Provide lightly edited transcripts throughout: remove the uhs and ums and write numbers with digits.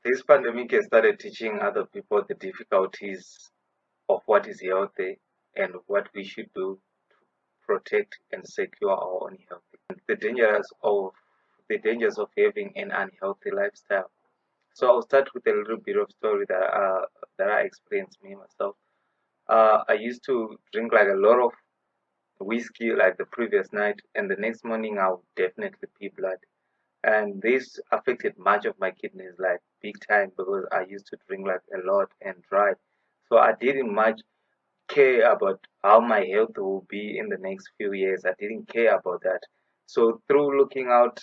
This pandemic has started teaching other people the difficulties of what is healthy and what we should do to protect and secure our own health. And the dangers of having an unhealthy lifestyle. So I'll start with a little bit of story that I experienced me myself. I used to drink like a lot of whiskey like the previous night, and the next morning I would definitely pee blood. And this affected much of my kidneys like big time because I used to drink like a lot and drive. So I didn't much care about how my health will be in the next few years. I didn't care about that. So through looking out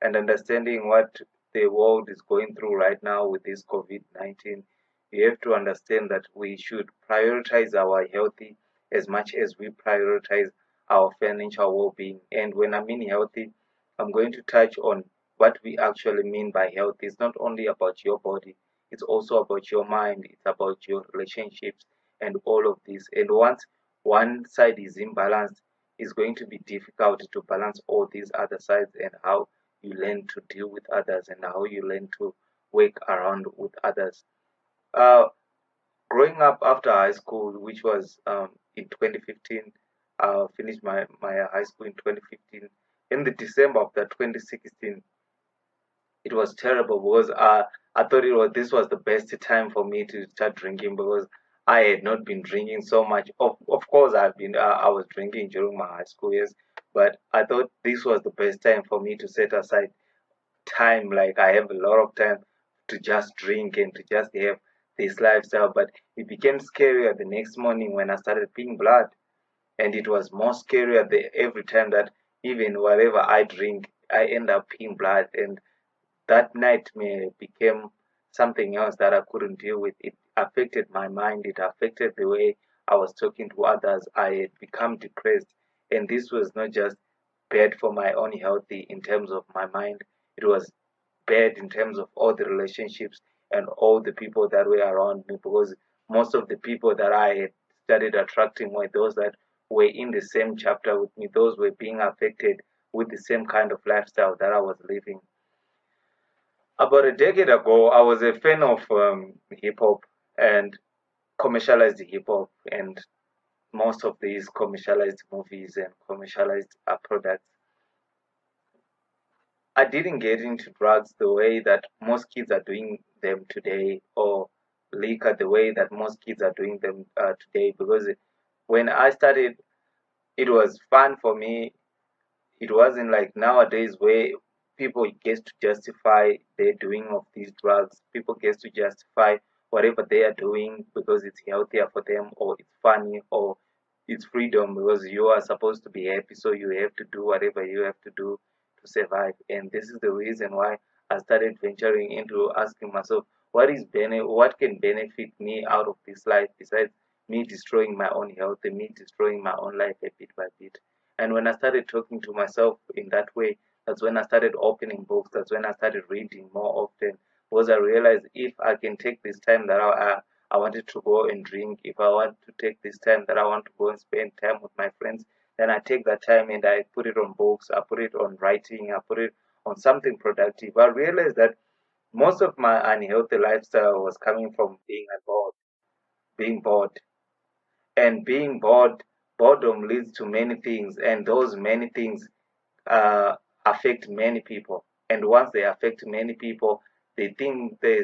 and understanding what the world is going through right now with this COVID-19, you have to understand that we should prioritize our healthy as much as we prioritize our financial well-being. And when I mean healthy, I'm going to touch on what we actually mean by health. It's not only about your body, it's also about your mind, it's about your relationships and all of this. And once one side is imbalanced, it's going to be difficult to balance all these other sides and how you learn to deal with others and how you learn to work around with others. Uh, Growing up after high school, which was in 2015, I finished my high school in 2015. In the December of that 2016, it was terrible because I thought this was the best time for me to start drinking because I had not been drinking so much. Of course, I was drinking during my high school years, but I thought this was the best time for me to set aside time. Like I have a lot of time to just drink and to just have this lifestyle. But it became scarier the next morning when I started peeing blood, and it was more scarier every time that even whatever I drink, I end up peeing blood and that nightmare became something else that I couldn't deal with. It affected my mind, it affected the way I was talking to others. I had become depressed, and this was not just bad for my own health in terms of my mind, it was bad in terms of all the relationships and all the people that were around me because most of the people that I had started attracting were those that were in the same chapter with me, those were being affected with the same kind of lifestyle that I was living. About a decade ago, I was a fan of hip hop and commercialized hip hop and most of these commercialized movies and commercialized products. I didn't get into drugs the way that most kids are doing them today, or liquor the way that most kids are doing them today. Because when I started, it was fun for me. It wasn't like nowadays where people get to justify their doing of these drugs. People get to justify whatever they are doing because it's healthier for them or it's funny or it's freedom because you are supposed to be happy, so you have to do whatever you have to do to survive. And this is the reason why I started venturing into asking myself, what can benefit me out of this life besides me destroying my own health and me destroying my own life a bit by bit. And when I started talking to myself in that way, that's when I started opening books. That's when I started reading more often. Because I realized if I can take this time that I wanted to go and drink, if I want to take this time that I want to go and spend time with my friends, then I take that time and I put it on books, I put it on writing, I put it on something productive. I realized that most of my unhealthy lifestyle was coming from being bored. And being bored, boredom leads to many things, and those many things uh, affect many people. And once they affect many people, they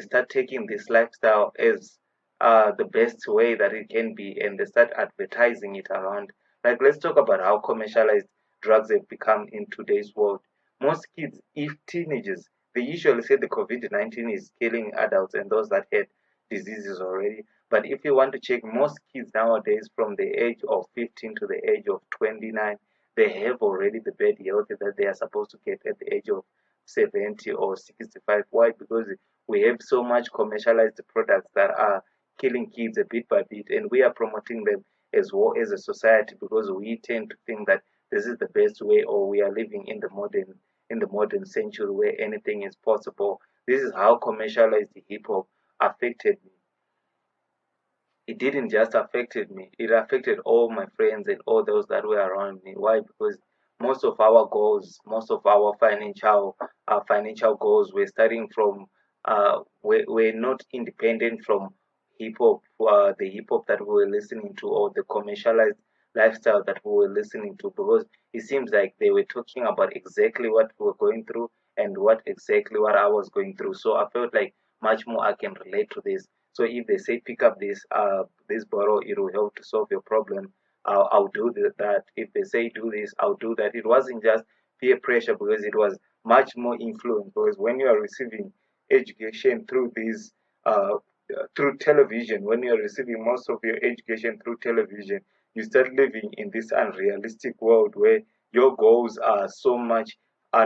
start taking this lifestyle as the best way that it can be, and they start advertising it around. Like, let's talk about how commercialized drugs have become in today's world. Most kids, if teenagers, they usually say the COVID-19 is killing adults and those that had diseases already. But if you want to check, most kids nowadays, from the age of 15 to the age of 29, they have already the bad health that they are supposed to get at the age of 70 or 65. Why? Because we have so much commercialized products that are killing kids a bit by bit, and we are promoting them as well as a society because we tend to think that this is the best way, or we are living in the modern century where anything is possible. This is how commercialized hip hop affected me. It didn't just affected me, it affected all my friends and all those that were around me. Why? Because most of our financial goals were starting from we're not independent from hip hop, the hip hop that we were listening to, or the commercialized lifestyle that we were listening to, because it seems like they were talking about exactly what we were going through and what I was going through. So I felt like much more I can relate to this. So if they say pick up this bottle, it will help to solve your problem. I'll do that. If they say do this, I'll do that. It wasn't just peer pressure, because it was much more influence. Because when you are receiving education through these through television, when you are receiving most of your education through television, you start living in this unrealistic world where your goals are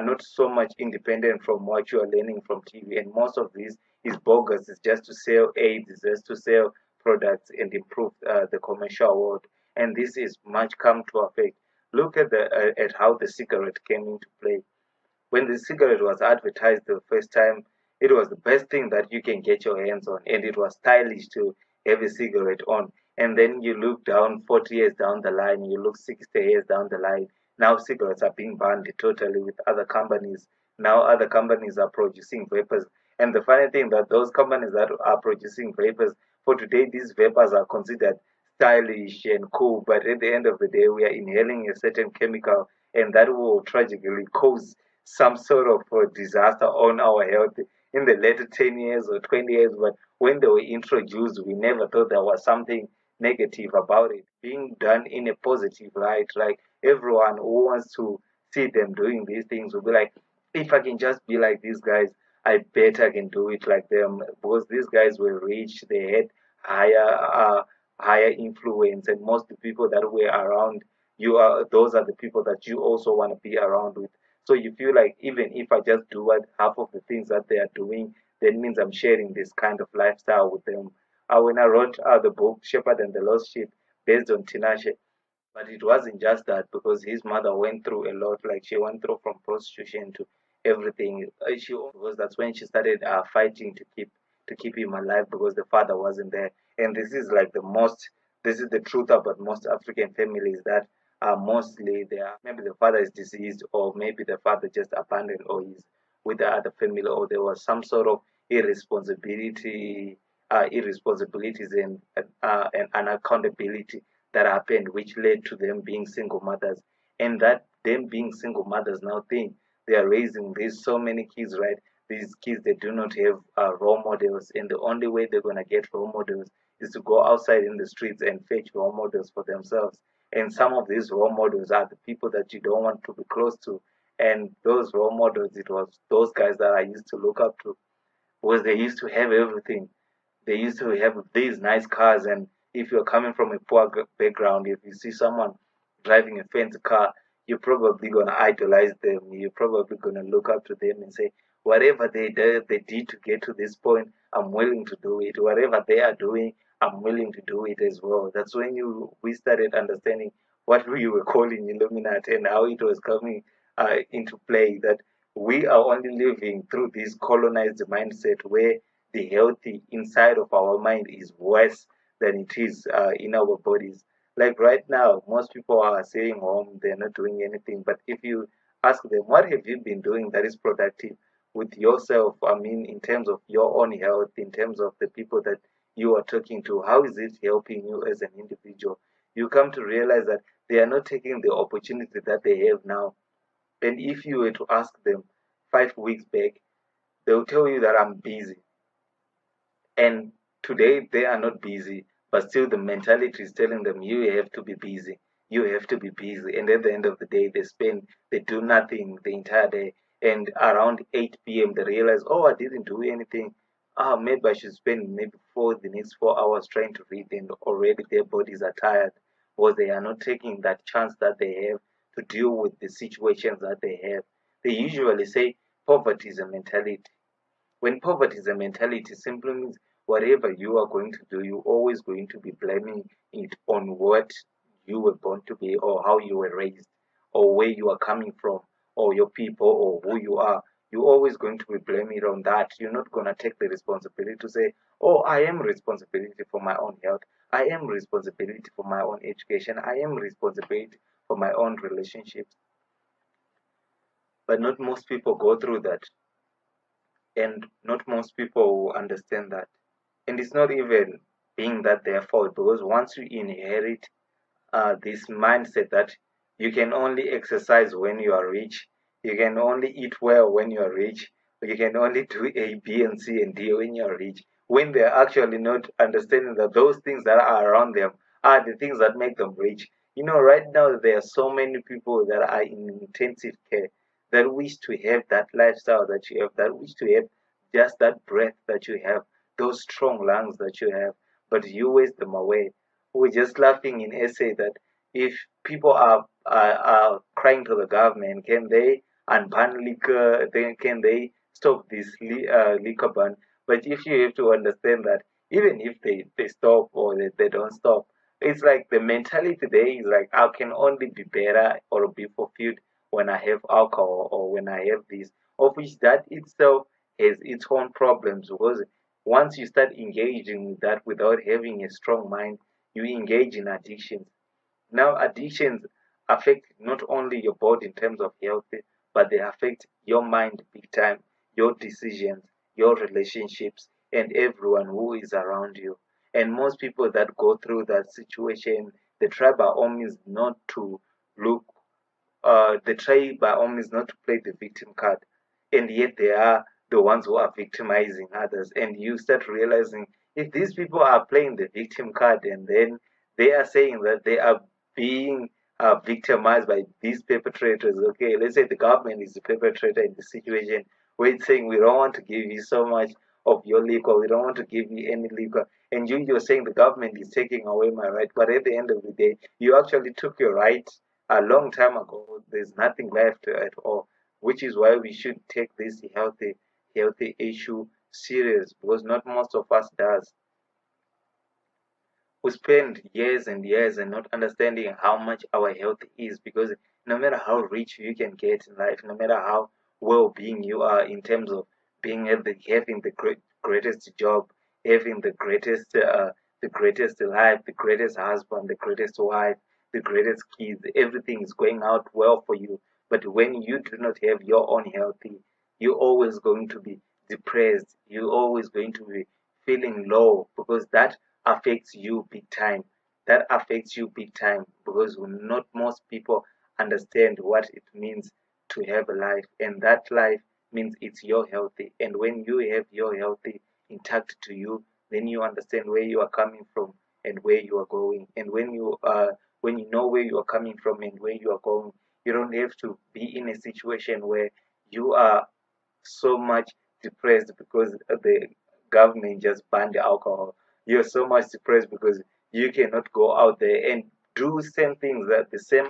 not so much independent from what you are learning from TV, and most of this is bogus. It's just to sell aids, it's just to sell products and improve the commercial world, and this is much come to affect. Look at the at how the cigarette came into play. When the cigarette was advertised the first time, it was the best thing that you can get your hands on, and it was stylish to have a cigarette on. And then you look down 40 years down the line, you look 60 years down the line. Now cigarettes are being banned totally with other companies. Now other companies are producing vapors. And the funny thing that those companies that are producing vapors, for today, these vapors are considered stylish and cool. But at the end of the day, we are inhaling a certain chemical, and that will tragically cause some sort of disaster on our health in the later 10 years or 20 years. But when they were introduced, we never thought there was something negative about it being done in a positive light. Like everyone who wants to see them doing these things will be like, if I can just be like these guys, I bet I can do it like them, because these guys were rich, they had higher influence, and most of the people that were around you are those are the people that you also want to be around with. So you feel like even if I just do what half of the things that they are doing, that means I'm sharing this kind of lifestyle with them. When I wrote the book Shepherd and the Lost Sheep based on Tinashe, but it wasn't just that, because his mother went through a lot. Like she went through from prostitution to everything. She because that's when she started fighting to keep him alive, because the father wasn't there. And this is like the most. This is the truth about most African families, that mostly they are maybe the father is deceased, or maybe the father just abandoned, or he's with the other family, or there was some sort of irresponsibilities and unaccountability that happened, which led to them being single mothers. And that them being single mothers now think they are raising these so many kids, right? These kids, they do not have role models, and the only way they're gonna get role models is to go outside in the streets and fetch role models for themselves. And some of these role models are the people that you don't want to be close to. And those role models, it was those guys that I used to look up to, because they used to have everything. They used to have these nice cars, and if you're coming from a poor background, if you see someone driving a fancy car, you're probably gonna idolize them. You're probably gonna look up to them and say, whatever they did to get to this point, I'm willing to do it. Whatever they are doing, I'm willing to do it as well. That's when you we started understanding what we were calling Illuminati and how it was coming into play. That we are only living through this colonized mindset where the healthy inside of our mind is worse than it is in our bodies. Like right now, most people are staying home, they're not doing anything. But if you ask them, what have you been doing that is productive with yourself? I mean, in terms of your own health, in terms of the people that you are talking to, how is it helping you as an individual? You come to realize that they are not taking the opportunity that they have now. And if you were to ask them 5 weeks back, they'll tell you that I'm busy. And today they are not busy, but still the mentality is telling them you have to be busy. You have to be busy. And at the end of the day, they do nothing the entire day. And around 8 p.m., they realize, oh, I didn't do anything. Ah, maybe I should spend maybe for the next 4 hours trying to read, and already their bodies are tired, or they are not taking that chance that they have to deal with the situations that they have. They usually say poverty is a mentality. When poverty is a mentality, simply means whatever you are going to do, you're always going to be blaming it on what you were born to be, or how you were raised, or where you are coming from, or your people, or who you are. You're always going to be blaming it on that. You're not going to take the responsibility to say, oh, I am responsibility for my own health. I am responsibility for my own education. I am responsibility for my own relationships. But not most people go through that. and not most people will understand that. And it's not even being that their fault, because once you inherit this mindset that you can only exercise when you are rich, you can only eat well when you are rich, you can only do A, B, and C and D when you are rich, when they're actually not understanding that those things that are around them are the things that make them rich. Right now there are so many people that are in intensive care that wish to have that lifestyle that you have, that wish to have just that breath that you have, those strong lungs that you have, but you waste them away. We're just laughing in essay that if people are crying to the government, can they unban liquor? Then can they stop this liquor ban? But if you have to understand that even if they stop or they don't stop, it's like the mentality there is like I can only be better or be fulfilled when I have alcohol or when I have this, of which that itself has its own problems, because once you start engaging with that without having a strong mind, you engage in addictions. Now, addictions affect not only your body in terms of health, but they affect your mind big time, your decisions, your relationships, and everyone who is around you. And most people that go through that situation, they try by all means not to look they try by all means not to play the victim card, and yet they are the ones who are victimizing others. And you start realizing if these people are playing the victim card and then they are saying that they are being victimized by these perpetrators. Okay, let's say the government is the perpetrator in the situation where it's saying we don't want to give you so much of your liquor, we don't want to give you any liquor, and you're saying the government is taking away my right, but at the end of the day, you actually took your right a long time ago. There's nothing left at all, which is why we should take this healthy issue serious, because not most of us does. We spend years and years and not understanding how much our health is, because no matter how rich you can get in life, no matter how well-being you are in terms of being at having the greatest job, having the greatest life, the greatest husband, the greatest wife, the greatest kids, everything is going out well for you. But when you do not have your own healthy, you're always going to be depressed. You're always going to be feeling low, because that affects you big time. That affects you big time, because not most people understand what it means to have a life, and that life means it's your healthy. And when you have your healthy intact to you, then you understand where you are coming from and where you are going. And when you know where you are coming from and where you are going, you don't have to be in a situation where you are so much depressed because the government just banned alcohol. You're so much depressed because you cannot go out there and do same things, that the same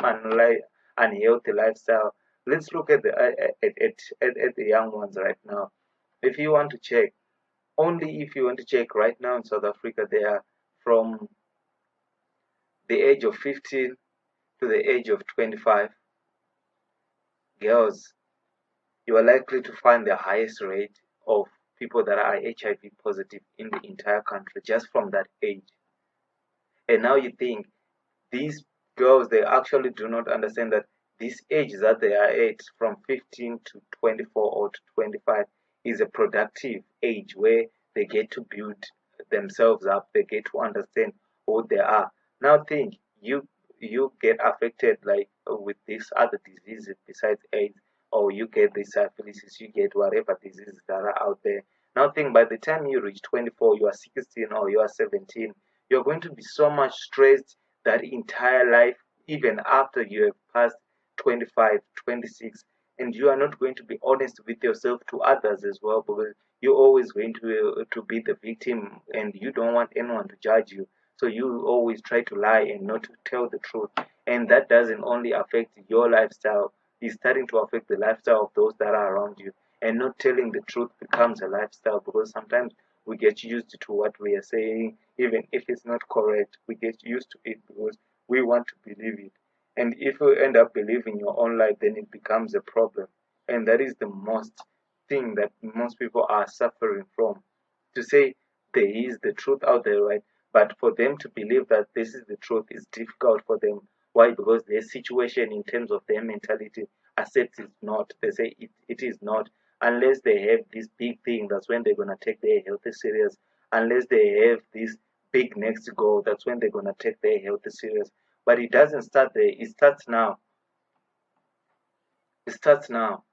unhealthy lifestyle. Let's look at at the young ones right now. If you want to check, only if you want to check right now in South Africa, they are from the age of 15 to the age of 25. Girls, you are likely to find the highest rate of people that are HIV positive in the entire country just from that age. And now you think these girls, they actually do not understand that this age that they are at, from 15 to 24 or to 25, is a productive age where they get to build themselves up, they get to understand who they are. Now think, you get affected like with this other diseases besides AIDS, or you get this syphilis, you get whatever diseases that are out there. Now think, by the time you reach 24, you are 16 or you are 17, you're going to be so much stressed that entire life, even after you have passed 25, 26, and you are not going to be honest with yourself to others as well, because you're always going to be the victim and you don't want anyone to judge you. So you always try to lie and not to tell the truth. And that doesn't only affect your lifestyle, it's starting to affect the lifestyle of those that are around you. And not telling the truth becomes a lifestyle, because sometimes we get used to what we are saying, even if it's not correct, we get used to it because we want to believe it. And if you end up believing your own life, then it becomes a problem. And that is the most thing that most people are suffering from. To say there is the truth out there, right? But for them to believe that this is the truth is difficult for them. Why? Because their situation in terms of their mentality accepts it not. They say it is not. Unless they have this big thing, that's when they're gonna take their health serious. Unless they have this big next goal, that's when they're gonna take their health serious. But it doesn't start there. It starts now. It starts now.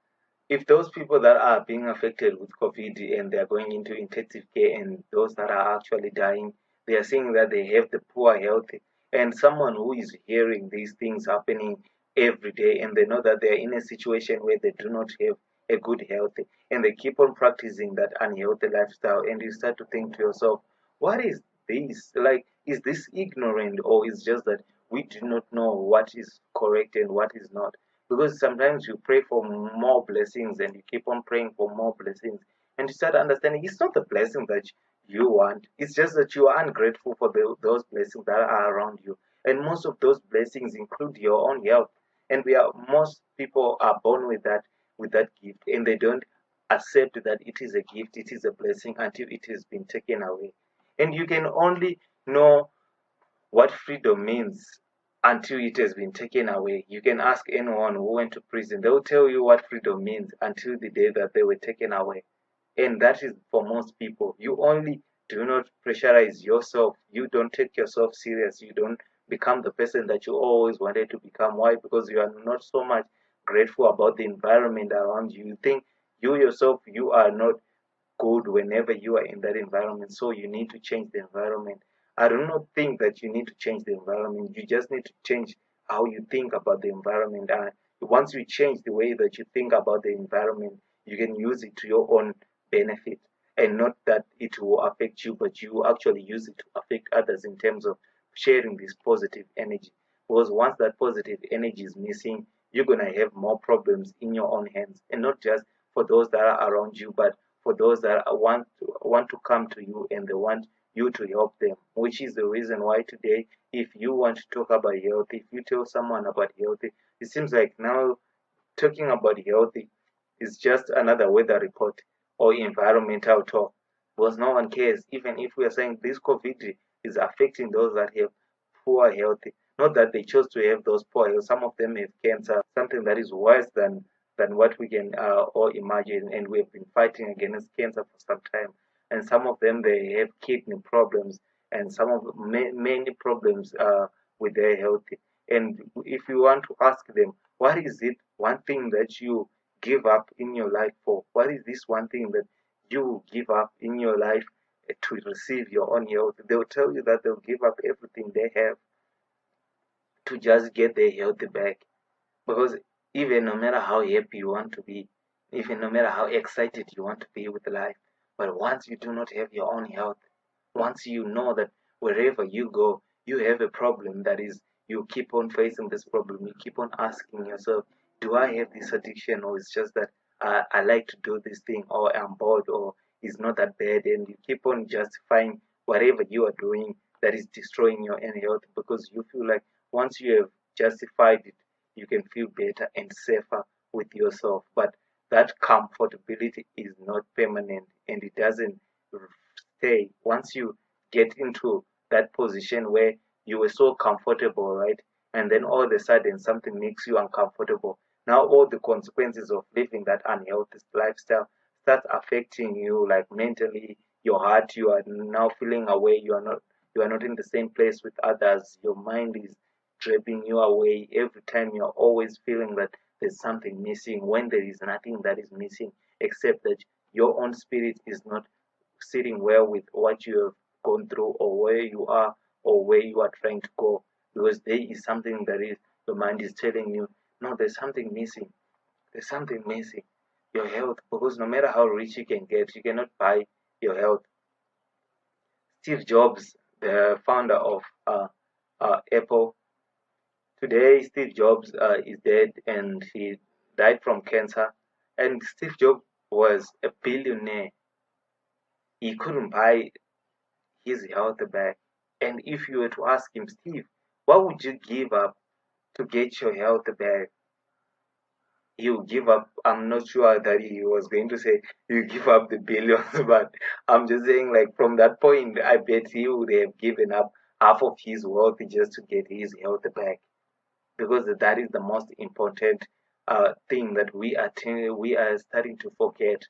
If those people that are being affected with COVID and they are going into intensive care, and those that are actually dying, they are saying that they have the poor health, and someone who is hearing these things happening every day, and they know that they are in a situation where they do not have a good health, and they keep on practicing that unhealthy lifestyle, and you start to think to yourself, what is this? Like, is this ignorant, or is just that we do not know what is correct and what is not? Because sometimes you pray for more blessings and you keep on praying for more blessings, and you start understanding it's not the blessing that you want, it's just that you are ungrateful for those blessings that are around you. And most of those blessings include your own health, and we are most people are born with that gift, and they don't accept that it is a gift, it is a blessing, until it has been taken away. And you can only know what freedom means until it has been taken away. You can ask anyone who went to prison, they will tell you what freedom means until the day that they were taken away. And that is for most people. You only do not pressurize yourself. You don't take yourself serious. You don't become the person that you always wanted to become. Why? Because you are not so much grateful about the environment around you. You think you yourself, you are not good whenever you are in that environment. So you need to change the environment. I do not think that you need to change the environment. You just need to change how you think about the environment. And once you change the way that you think about the environment, you can use it to your own benefit, and not that it will affect you, but you actually use it to affect others in terms of sharing this positive energy. Because once that positive energy is missing, you're going to have more problems in your own hands, and not just for those that are around you, but for those that want to come to you and they want you to help them, which is the reason why today, if you want to talk about health, if you tell someone about health, it seems like now talking about health is just another weather report or environmental talk, because no one cares. Even if we are saying this COVID is affecting those that have poor health, not that they chose to have those poor health. Some of them have cancer, something that is worse than what we can all imagine, and we have been fighting against cancer for some time. And some of them, they have kidney problems, and some of many problems with their health. And if you want to ask them, what is it one thing that you give up in your life for? What is this one thing that you give up in your life to receive your own health? They'll tell you that they'll give up everything they have to just get their health back. Because even no matter how happy you want to be, even no matter how excited you want to be with life, but once you do not have your own health, once you know that wherever you go, you have a problem, that is, you keep on facing this problem, you keep on asking yourself, do I have this addiction, or it's just that I like to do this thing, or I'm bored, or it's not that bad, and you keep on justifying whatever you are doing that is destroying your own health, because you feel like once you have justified it, you can feel better and safer with yourself. But that comfortability is not permanent, and it doesn't stay. Once you get into that position where you were so comfortable, right? And then all of a sudden something makes you uncomfortable. Now all the consequences of living that unhealthy lifestyle start affecting you, like mentally, your heart, you are now feeling away, you are not in the same place with others, your mind is driving you away. Every time you're always feeling that there's something missing, when there is nothing that is missing, except that your own spirit is not sitting well with what you have gone through, or where you are, or where you are trying to go. Because there is something that is your mind is telling you, no, there's something missing. There's something missing. Your health, because no matter how rich you can get, you cannot buy your health. Steve Jobs, the founder of Apple, today Steve Jobs is dead, and he died from cancer. And Steve Jobs was a billionaire. He couldn't buy his health back. And if you were to ask him, Steve, what would you give up to get your health back? He would give up. I'm not sure that he was going to say you give up the billions, but I'm just saying, like, from that point, I bet he would have given up half of his wealth just to get his health back, because that is the most important thing that we are starting to forget,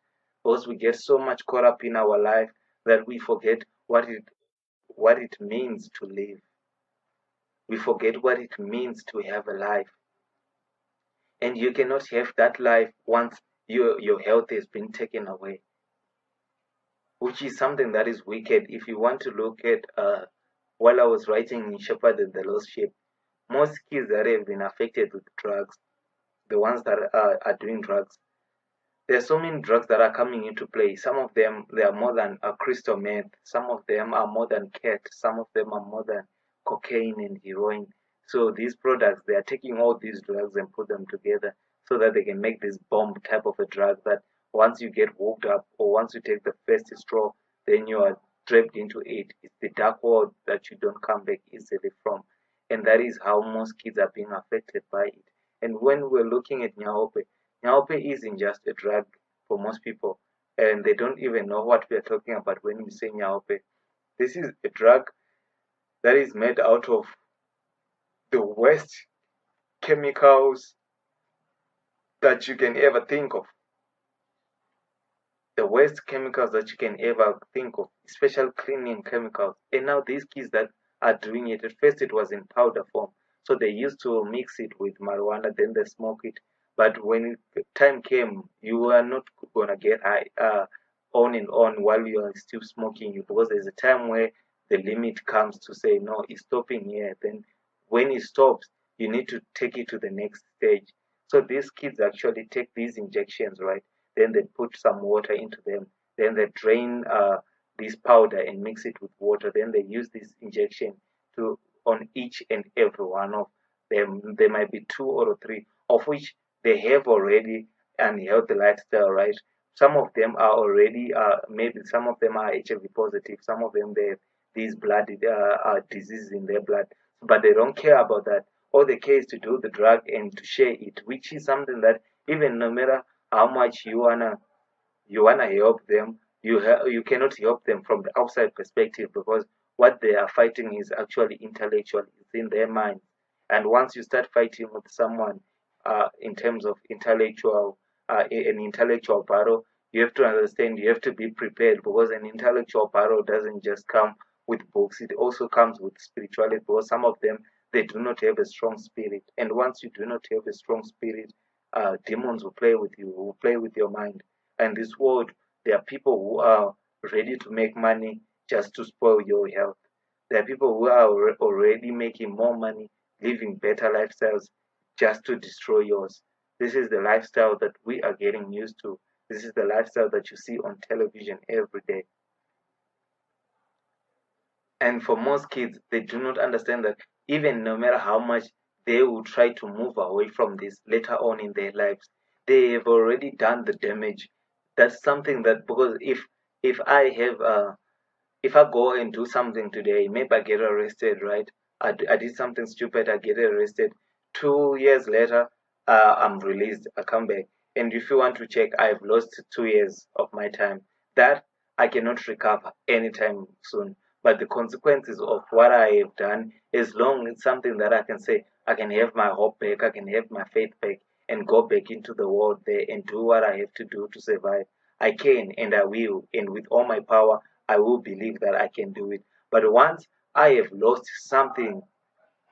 because we get so much caught up in our life that we forget what it means to live. We forget what it means to have a life. And you cannot have that life once your health has been taken away, which is something that is wicked. If you want to look at, while I was writing in Shepherd and the Lost Sheep, most kids that have been affected with drugs, the ones that are doing drugs, there are so many drugs that are coming into play. Some of them, they are more than crystal meth. Some of them are more than cat. Some of them are more than cocaine and heroin. So these products, they are taking all these drugs and put them together so that they can make this bomb type of a drug that once you get woke up or once you take the first straw, then you are trapped into it. It's the dark world that you don't come back easily from. And that is how most kids are being affected by it. And when we're looking at Nyaope, Nyaope isn't just a drug for most people, and they don't even know what we are talking about when we say Nyaope. This is a drug that is made out of the worst chemicals that you can ever think of. The worst chemicals that you can ever think of, special cleaning chemicals. And now these kids that are doing it, at first it was in powder form. So they used to mix it with marijuana, then they smoke it. But when time came, you are not gonna get high on and on while you are still smoking it, because there's a time where the limit comes to say no, it's stopping here. Then when it stops, you need to take it to the next stage. So these kids actually take these injections, right? Then they put some water into them. Then they drain this powder and mix it with water. Then they use this injection to on each and every one of them. There might be two or three, of which they have already unhealthy lifestyle, right? Some of them are already, maybe some of them are HIV positive. Some of them they have these blood diseases in their blood, but they don't care about that. All they care is to do the drug and to share it, which is something that even no matter how much you wanna help them, you cannot help them from the outside perspective, because what they are fighting is actually intellectual. It's in their mind, and once you start fighting with someone in terms of an intellectual battle, you have to understand, you have to be prepared, because an intellectual battle doesn't just come with books, it also comes with spirituality, because some of them, they do not have a strong spirit, and once you do not have a strong spirit, demons will play with you, will play with your mind. And this world, there are people who are ready to make money just to spoil your health. There are people who are already making more money, living better lifestyles just to destroy yours. This is the lifestyle that we are getting used to. This is the lifestyle that you see on television every day. And for most kids, they do not understand that even no matter how much they will try to move away from this later on in their lives, they have already done the damage. That's something that, because if I have if I go and do something today, maybe I get arrested, right? I did something stupid, I get arrested. 2 years later, I'm released, I come back. And if you want to check, I've lost 2 years of my time. That I cannot recover anytime soon. But the consequences of what I have done, as long as something that I can say, I can have my hope back, I can have my faith back, and go back into the world there and do what I have to do to survive. I can and I will, and with all my power, I will believe that I can do it. But once I have lost something,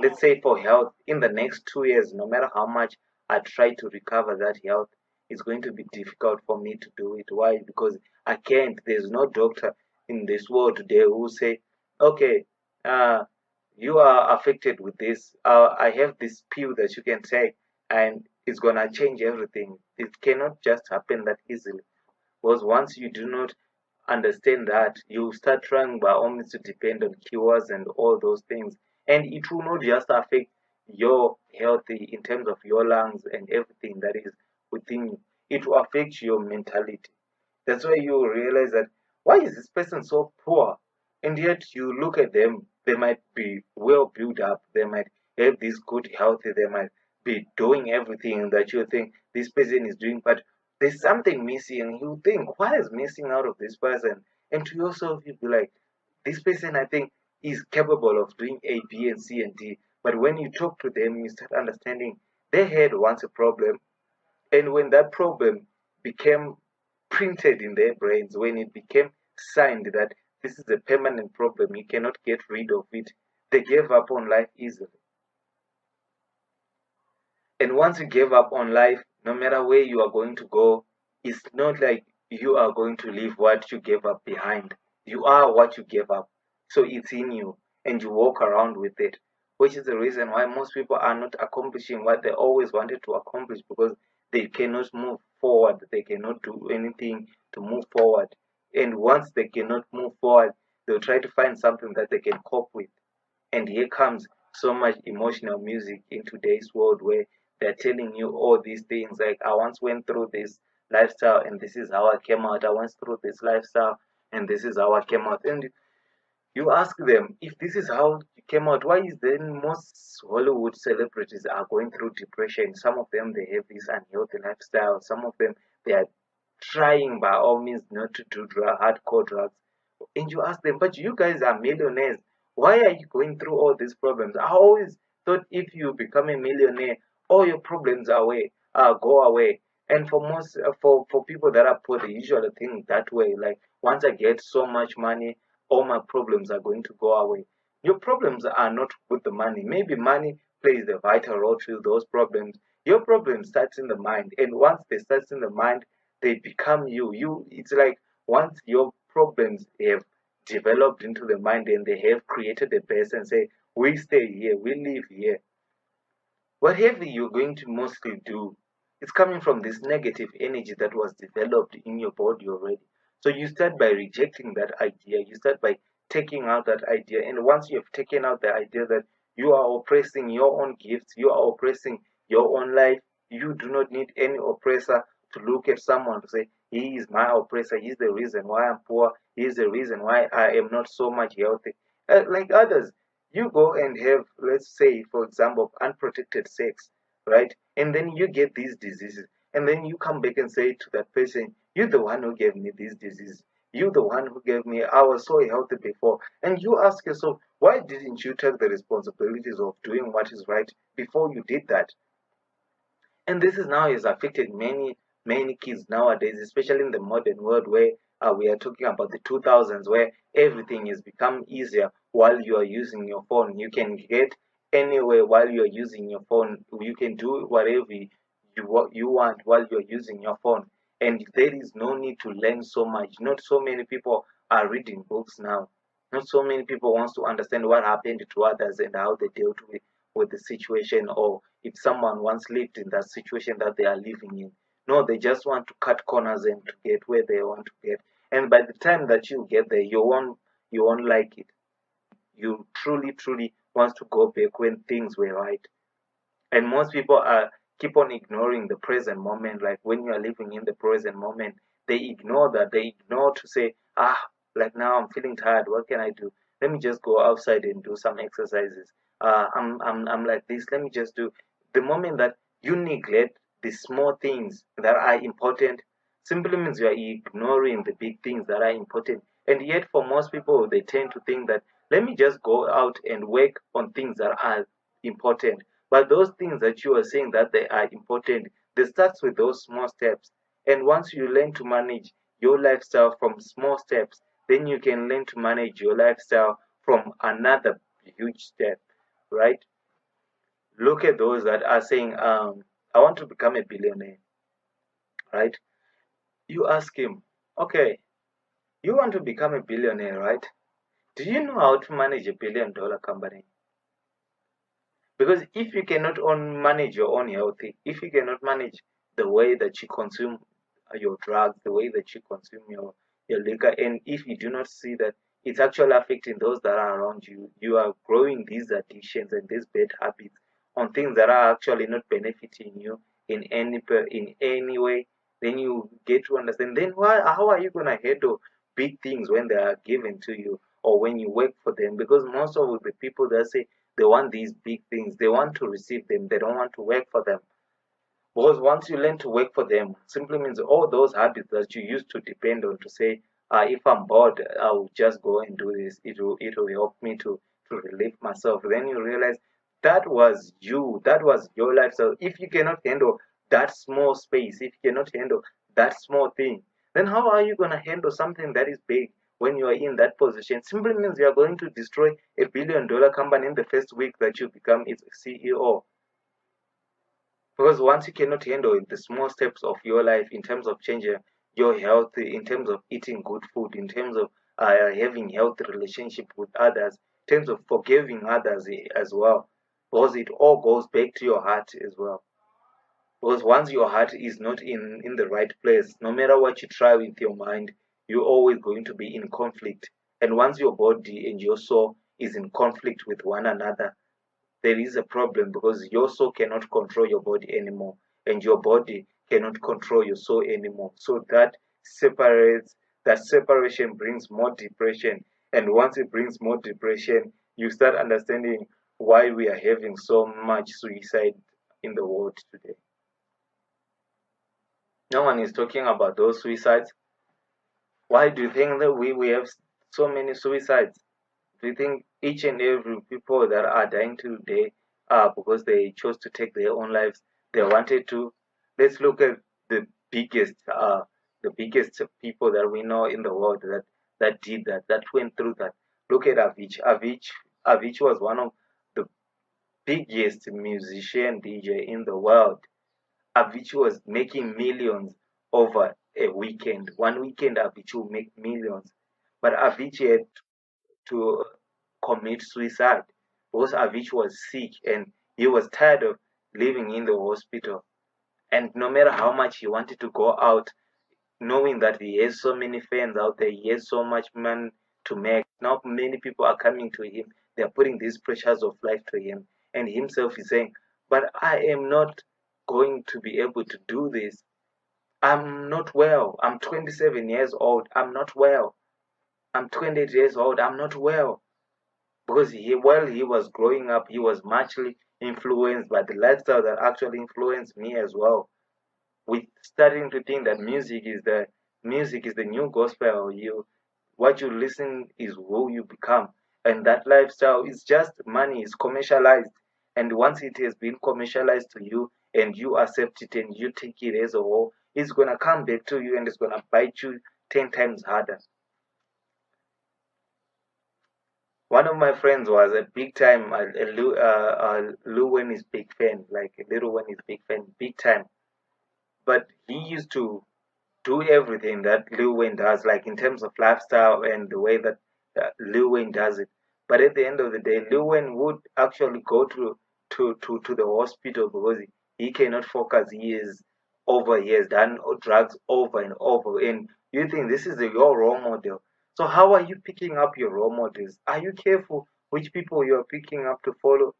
let's say for health, in the next 2 years, no matter how much I try to recover that health, it's going to be difficult for me to do it. Why? Because I can't. There's no doctor in this world today who will say, okay, uh, you are affected with this. I have this pill that you can take, and it's gonna change everything. It cannot just happen that easily. Because once you do not understand that, you start trying by all means to depend on cures and all those things. And it will not just affect your health in terms of your lungs and everything that is within you, it will affect your mentality. That's why you realize that why is this person so poor? And yet you look at them, they might be well built up, they might have this good health, they might be doing everything that you think this person is doing, but there's something missing, and you think, what is missing out of this person? And to yourself, you be like, this person, I think, is capable of doing A, B, and C, and D. But when you talk to them, you start understanding they had once a problem, And when that problem became printed in their brains, when it became signed that this is a permanent problem, you cannot get rid of it, they gave up on life easily. And once you give up on life, no matter where you are going to go, it's not like you are going to leave what you gave up behind. You are what you gave up. So it's in you and you walk around with it, which is the reason why most people are not accomplishing what they always wanted to accomplish, because they cannot move forward. They cannot do anything to move forward. And once they cannot move forward, they'll try to find something that they can cope with. And here comes so much emotional music in today's world, where they're telling you all these things like, I once went through this lifestyle and this is how I came out. I went through this lifestyle and this is how I came out. And you ask them, if this is how you came out, why is then most Hollywood celebrities are going through depression? Some of them, they have this unhealthy lifestyle. Some of them, they are trying by all means not to do hardcore drugs. And you ask them, but you guys are millionaires. Why are you going through all these problems? I always thought if you become a millionaire, all your problems go away. And for most, for people that are poor, they usually think that way. Like, once I get so much money, all my problems are going to go away. Your problems are not with the money. Maybe money plays a vital role to those problems. Your problem starts in the mind, and once they start in the mind, they become you. It's like once your problems have developed into the mind and they have created a base and say, we stay here, we live here, whatever you're going to mostly do, it's coming from this negative energy that was developed in your body already. So you start by rejecting that idea. You start by taking out that idea. And once you have taken out the idea that you are oppressing your own gifts, you are oppressing your own life, you do not need any oppressor to look at someone to say, he is my oppressor, he's the reason why I'm poor, he's the reason why I am not so much healthy. Like others, you go and have, let's say, for example, unprotected sex, right? And then you get these diseases. And then you come back and say to that person, you're the one who gave me this disease. You're the one who gave me, I was so healthy before. And you ask yourself, why didn't you take the responsibilities of doing what is right before you did that? And this is now has affected many kids nowadays, especially in the modern world, where we are talking about the 2000s, where everything has become easier while you are using your phone. You can get anywhere while you are using your phone. You can do whatever you want while you are using your phone, and there is no need to learn so much. Not so many people are reading books now. Not so many people wants to understand what happened to others and how they dealt with the situation, or if someone once lived in that situation that they are living in. No, they just want to cut corners and to get where they want to get. And by the time that you get there, you won't like it. You truly want to go back when things were right. And most people are keep on ignoring the present moment. Like when you are living in the present moment, they ignore that. They ignore to say, like now I'm feeling tired, what can I do? Let me just go outside and do some exercises. I'm like this, let me just do. The moment that you neglect the small things that are important, simply means you are ignoring the big things that are important. And yet for most people, they tend to think that, let me just go out and work on things that are important. But those things that you are saying that they are important, they start with those small steps. And once you learn to manage your lifestyle from small steps, then you can learn to manage your lifestyle from another huge step, right? Look at those that are saying, I want to become a billionaire, right? You ask him, okay, you want to become a billionaire, right? Do you know how to manage a $1 billion company? Because if you cannot manage your own health, if you cannot manage the way that you consume your drugs, the way that you consume your liquor, and if you do not see that it's actually affecting those that are around you, you are growing these addictions and these bad habits on things that are actually not benefiting you in any way, then you get to understand. Then how are you gonna handle big things when they are given to you or when you work for them? Because most of the people that say they want these big things. They want to receive them. They don't want to work for them. Because once you learn to work for them, simply means all those habits that you used to depend on to say, if I'm bored, I'll just go and do this. It will help me to relieve myself. Then you realize that was you. That was your life. So if you cannot handle that small space, if you cannot handle that small thing, then how are you going to handle something that is big when you are in that position? Simply means you are going to destroy $1 billion company in the first week that you become its CEO. Because once you cannot handle the small steps of your life in terms of changing your health, in terms of eating good food, in terms of having healthy relationship with others, in terms of forgiving others as well, because it all goes back to your heart as well. Because once your heart is not in the right place, no matter what you try with your mind, you're always going to be in conflict. And once your body and your soul is in conflict with one another, there is a problem, because your soul cannot control your body anymore, and your body cannot control your soul anymore. So that separation brings more depression. And once it brings more depression, you start understanding why we are having so much suicide in the world today. No one is talking about those suicides. Why do you think that we have so many suicides? Do you think each and every people that are dying today are because they chose to take their own lives? They wanted to. Let's look at the biggest, uh, the biggest people that we know in the world that did that went through that. Look at Avicii. Avicii was one of the biggest musician DJ in the world. Avicii was making millions over a weekend. One weekend, Avicii would make millions. But Avicii had to commit suicide because Avicii was sick and he was tired of living in the hospital. And no matter how much he wanted to go out, knowing that he has so many fans out there, he has so much money to make. Now many people are coming to him. They are putting these pressures of life to him. And himself is saying, but I am not going to be able to do this. I'm not well. I'm 27 years old. I'm not well. I'm 28 years old. I'm not well. Because while he was growing up, he was muchly influenced by the lifestyle that actually influenced me as well. We starting to think that music is the new gospel. What you listen is who you become, and that lifestyle is just money. Is commercialized, and once it has been commercialized to you, and you accept it and you take it as a whole, it's gonna come back to you and it's gonna bite you 10 times harder. One of my friends was a big time Lil Wayne's big fan, like Little Wayne's big fan, big time. But he used to do everything that Lil Wayne does, like in terms of lifestyle and the way that Lil Wayne does it. But at the end of the day, Lil Wayne would actually go to the hospital because he cannot focus. He has done drugs over and over. And you think this is your role model. So how are you picking up your role models? Are you careful which people you are picking up to follow?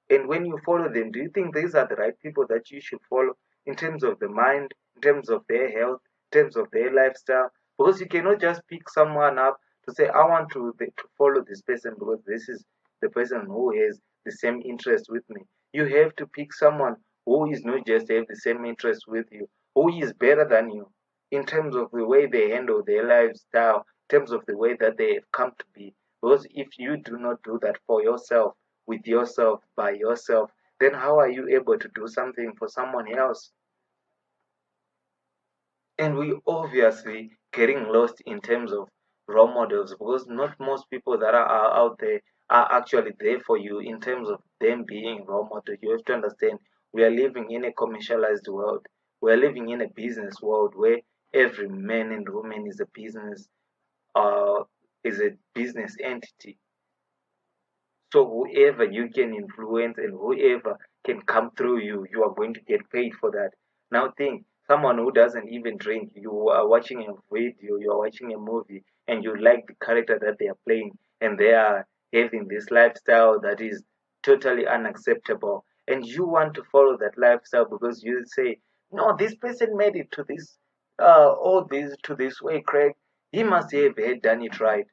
And when you follow them, do you think these are the right people that you should follow in terms of the mind, in terms of their health, terms of their lifestyle? Because you cannot just pick someone up to say, I want to follow this person because this is the person who has the same interest with me. You have to pick someone who is not just have the same interest with you, who is better than you in terms of the way they handle their lifestyle, in terms of the way that they have come to be. Because if you do not do that for yourself, with yourself, by yourself, then how are you able to do something for someone else? And we obviously getting lost in terms of role models because not most people that are out there are actually there for you in terms of them being role models. You have to understand we are living in a commercialized world. We are living in a business world where every man and woman uh, is a business entity. So whoever you can influence and whoever can come through you, you are going to get paid for that. Now think, someone who doesn't even drink, you are watching a video, you are watching a movie, and you like the character that they are playing, and they are having this lifestyle that is totally unacceptable, and you want to follow that lifestyle because you say, no, this person made it to this, all this to this way, Craig. He must have had done it right.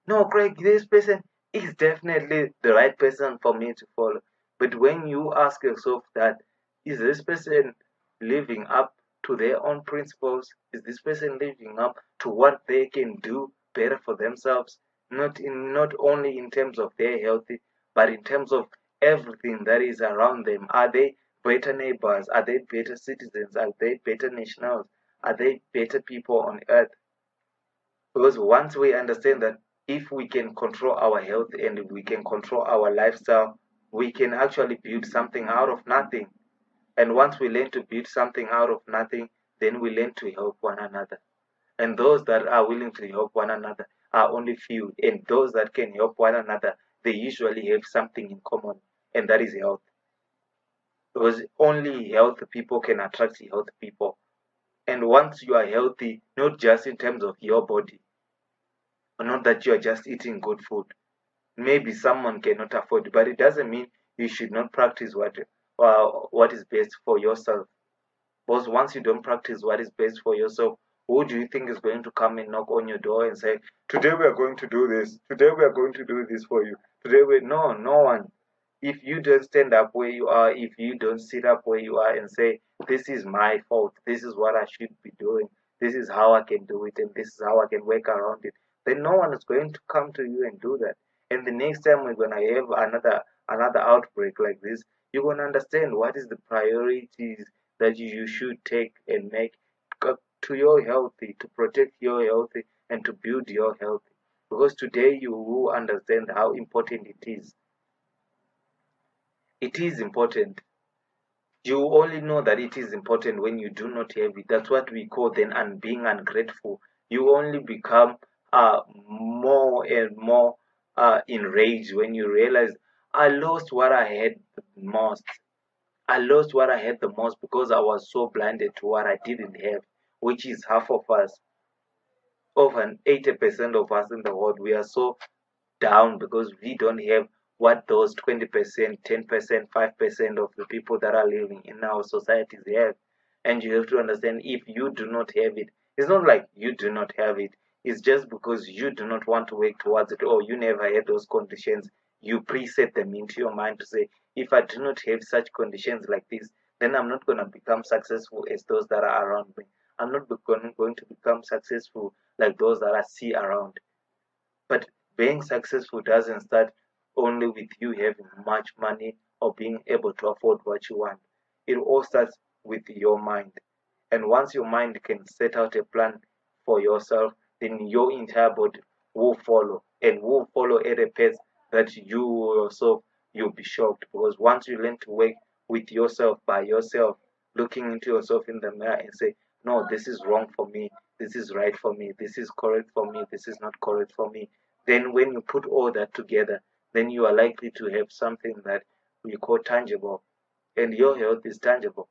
No, Craig, this person is definitely the right person for me to follow. But when you ask yourself that, is this person living up to their own principles? Is this person living up to what they can do better for themselves? Not only in terms of their health, but in terms of everything that is around them. Are they better neighbors? Are they better citizens? Are they better nationals? Are they better people on earth? Because once we understand that if we can control our health and we can control our lifestyle, we can actually build something out of nothing. And once we learn to build something out of nothing, then we learn to help one another. And those that are willing to help one another are only few. And those that can help one another, they usually have something in common, and that is health. Because only healthy people can attract healthy people. And once you are healthy, not just in terms of your body, not that you are just eating good food. Maybe someone cannot afford, but it doesn't mean you should not practice what is best for yourself. Because once you don't practice what is best for yourself, who do you think is going to come and knock on your door and say, "Today we are going to do this. Today we are going to do this for you. Today we..." No one. If you don't stand up where you are, if you don't sit up where you are and say, "This is my fault. This is what I should be doing. This is how I can do it, and this is how I can work around it," then no one is going to come to you and do that. And the next time we're gonna have another outbreak like this, you're gonna understand what is the priorities that you should take and make to your healthy, to protect your healthy, and to build your healthy. Because today you will understand how important it is. It is important. You only know that it is important when you do not have it. That's what we call then being ungrateful. You only become more and more enraged when you realize, I lost what I had the most. I lost what I had the most because I was so blinded to what I didn't have, which is half of us. Over 80% of us in the world, we are so down because we don't have what those 20%, 10%, 5% of the people that are living in our societies have. And you have to understand, if you do not have it, it's not like you do not have it. It's just because you do not want to work towards it, or you never had those conditions. You preset them into your mind to say, if I do not have such conditions like this, then I'm not going to become successful as those that are around me. I'm not going to become successful like those that I see around. But being successful doesn't start only with you having much money or being able to afford what you want. It all starts with your mind. And once your mind can set out a plan for yourself, then your entire body will follow, and will follow at a pace that you yourself, you'll be shocked. Because once you learn to work with yourself by yourself, looking into yourself in the mirror and say, no, this is wrong for me, this is right for me, this is correct for me, this is not correct for me, then when you put all that together, then you are likely to have something that we call tangible. And your health is tangible.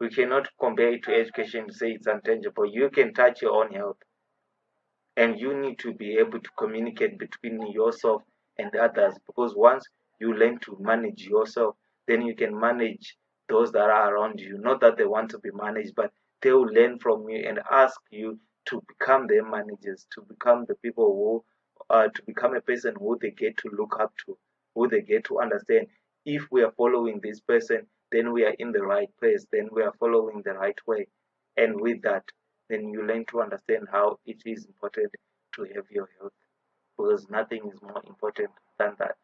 We cannot compare it to education to say it's intangible. You can touch your own health, and you need to be able to communicate between yourself and others, because once you learn to manage yourself, then you can manage those that are around you. Not that they want to be managed, but they will learn from you and ask you to become their managers, to become the people to become a person who they get to look up to, who they get to understand. If we are following this person, then we are in the right place, then we are following the right way. And with that, then you learn to understand how it is important to have your health, because nothing is more important than that.